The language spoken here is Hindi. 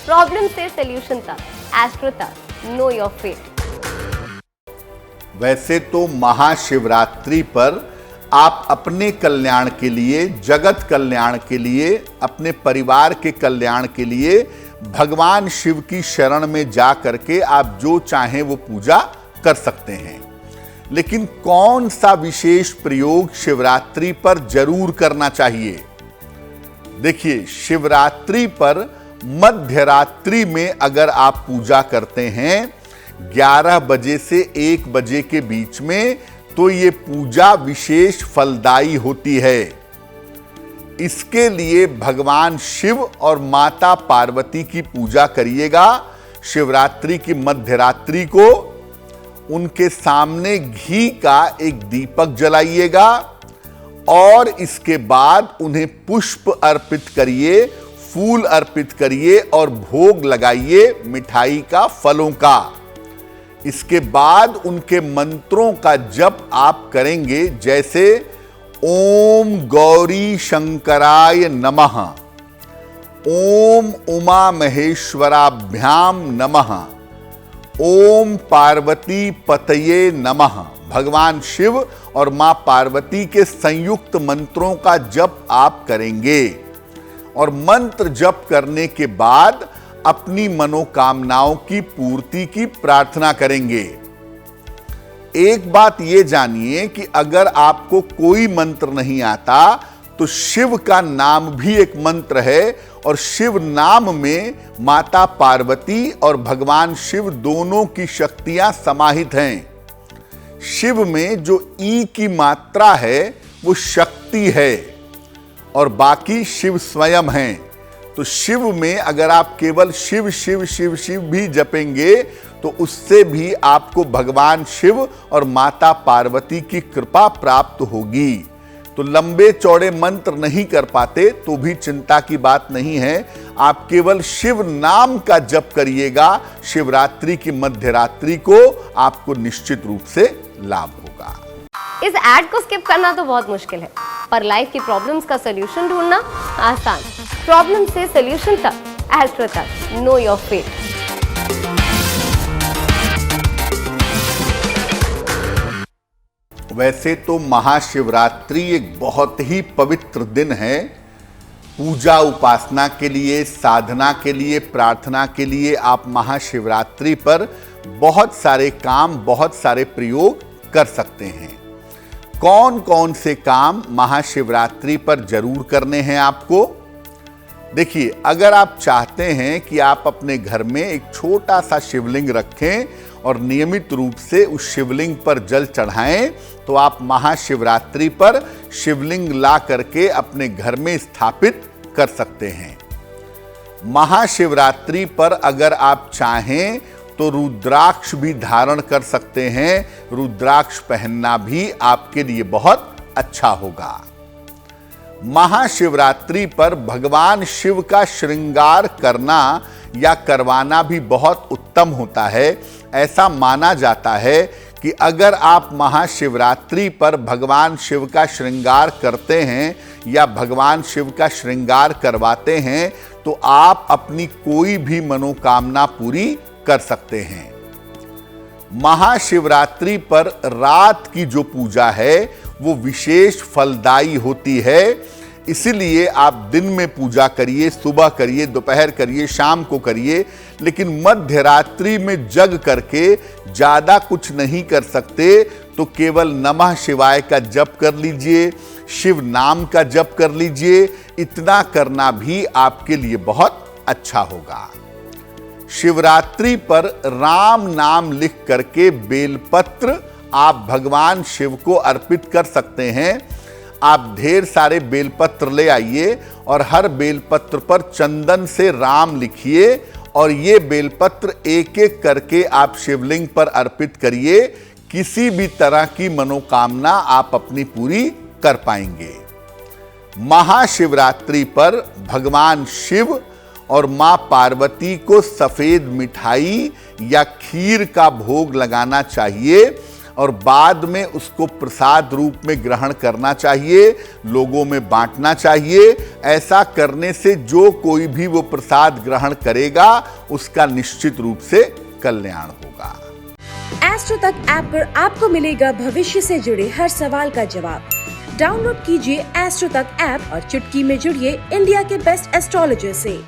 प्रॉब्लम से सॉल्यूशन तक, एस्ट्रो तक, नो योर फेट। वैसे तो महाशिवरात्रि पर आप अपने कल्याण के लिए, जगत कल्याण के लिए, अपने परिवार के कल्याण के लिए भगवान शिव की शरण में जा करके आप जो चाहें वो पूजा कर सकते हैं। लेकिन कौन सा विशेष प्रयोग शिवरात्रि पर जरूर करना चाहिए? देखिए, शिवरात्रि पर मध्य रात्रि में अगर आप पूजा करते हैं 11 बजे से 1 बजे के बीच में, तो ये पूजा विशेष फलदायी होती है। इसके लिए भगवान शिव और माता पार्वती की पूजा करिएगा। शिवरात्रि की मध्य रात्रि को उनके सामने घी का एक दीपक जलाइएगा और इसके बाद उन्हें पुष्प अर्पित करिए, फूल अर्पित करिए और भोग लगाइए मिठाई का, फलों का। इसके बाद उनके मंत्रों का जप आप करेंगे, जैसे ओम गौरी शंकराय नमः, ओम उमा महेश्वराभ्याम नमः, ओम पार्वती पतये नमः। भगवान शिव और मां पार्वती के संयुक्त मंत्रों का जप आप करेंगे और मंत्र जप करने के बाद अपनी मनोकामनाओं की पूर्ति की प्रार्थना करेंगे। एक बात ये जानिए कि अगर आपको कोई मंत्र नहीं आता तो शिव का नाम भी एक मंत्र है और शिव नाम में माता पार्वती और भगवान शिव दोनों की शक्तियां समाहित हैं। शिव में जो ई की मात्रा है वो शक्ति है और बाकी शिव स्वयं हैं। तो शिव में अगर आप केवल शिव शिव शिव शिव भी जपेंगे तो उससे भी आपको भगवान शिव और माता पार्वती की कृपा प्राप्त होगी। तो लंबे चौड़े मंत्र नहीं कर पाते तो भी चिंता की बात नहीं है, आप केवल शिव नाम का जप करिएगा। शिवरात्रि की मध्य रात्रि को आपको निश्चित रूप से लाभ होगा। इस ऐड को स्किप करना तो बहुत मुश्किल है, पर लाइफ की प्रॉब्लम्स का सॉल्यूशन ढूंढना आसान। प्रॉब्लम से सॉल्यूशन तक, एस्ट्रो तक, नो योर फेट। वैसे तो महाशिवरात्रि एक बहुत ही पवित्र दिन है। पूजा उपासना के लिए, साधना के लिए, प्रार्थना के लिए आप महाशिवरात्रि पर बहुत सारे काम, बहुत सारे प्रयोग कर सकते हैं। कौन कौन से काम महाशिवरात्रि पर जरूर करने हैं आपको? देखिए, अगर आप चाहते हैं कि आप अपने घर में एक छोटा सा शिवलिंग रखें और नियमित रूप से उस शिवलिंग पर जल चढ़ाएं, तो आप महाशिवरात्रि पर शिवलिंग ला करके अपने घर में स्थापित कर सकते हैं। महाशिवरात्रि पर अगर आप चाहें तो रुद्राक्ष भी धारण कर सकते हैं। रुद्राक्ष पहनना भी आपके लिए बहुत अच्छा होगा। महाशिवरात्रि पर भगवान शिव का श्रृंगार करना या करवाना भी बहुत उत्तम होता है। ऐसा माना जाता है कि अगर आप महाशिवरात्रि पर भगवान शिव का श्रृंगार करते हैं या भगवान शिव का श्रृंगार करवाते हैं तो आप अपनी कोई भी मनोकामना पूरी कर सकते हैं। महाशिवरात्रि पर रात की जो पूजा है वो विशेष फलदायी होती है। इसीलिए आप दिन में पूजा करिए, सुबह करिए, दोपहर करिए, शाम को करिए, लेकिन मध्य रात्रि में जग करके ज्यादा कुछ नहीं कर सकते तो केवल नमः शिवाय का जप कर लीजिए, शिव नाम का जप कर लीजिए। इतना करना भी आपके लिए बहुत अच्छा होगा। शिवरात्रि पर राम नाम लिख करके बेलपत्र आप भगवान शिव को अर्पित कर सकते हैं। आप ढेर सारे बेलपत्र ले आइए और हर बेलपत्र पर चंदन से राम लिखिए और ये बेलपत्र एक एक करके आप शिवलिंग पर अर्पित करिए। किसी भी तरह की मनोकामना आप अपनी पूरी कर पाएंगे। महाशिवरात्रि पर भगवान शिव और मां पार्वती को सफेद मिठाई या खीर का भोग लगाना चाहिए और बाद में उसको प्रसाद रूप में ग्रहण करना चाहिए, लोगों में बांटना चाहिए। ऐसा करने से जो कोई भी वो प्रसाद ग्रहण करेगा उसका निश्चित रूप से कल्याण होगा। एस्ट्रो तक ऐप पर आपको मिलेगा भविष्य से जुड़े हर सवाल का जवाब। डाउनलोड कीजिए एस्ट्रो तक ऐप और चुटकी में जुड़िए इंडिया के बेस्ट एस्ट्रोलॉजर से।